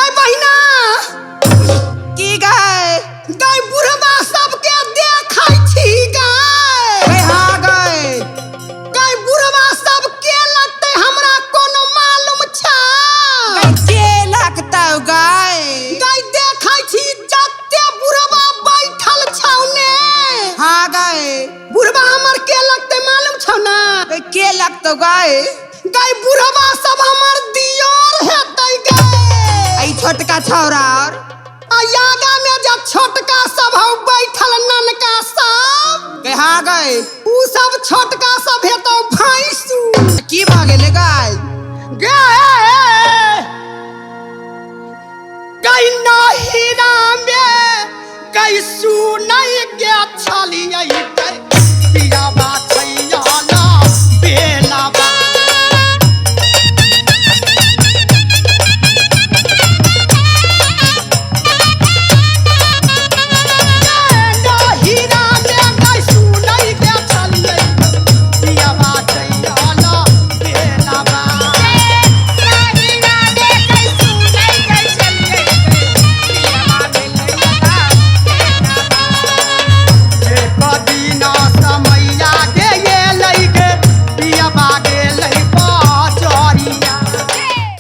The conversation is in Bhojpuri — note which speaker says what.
Speaker 1: गाय बहिना
Speaker 2: की गाय
Speaker 1: गाय बुढ़वा सबके देखै छी गाय
Speaker 2: हाँ गाय
Speaker 1: गाय बुढ़वा सब के लगते हमरा कोनो मालूम छ
Speaker 2: के लगतौ गाय
Speaker 1: गाय देखै छी जत्ते बुढ़वा बैठल छौ ने
Speaker 2: हाँ गाय
Speaker 1: बुढ़वा हमर के लगते मालूम छौ ना
Speaker 2: के लगतौ गाय
Speaker 1: गाय बुढ़वा सब हमर दियोर हेतै गाय
Speaker 2: आई छोटका छौरा और
Speaker 1: आगा में जा छोटका सब हौ बैठल ननका सब
Speaker 2: हाँ गाय
Speaker 1: उ सब छोटका सब हेतौ भैंसू
Speaker 2: की भ गेलै गाय
Speaker 1: गाय गाय नहिरा में गाय सुनै के छलियै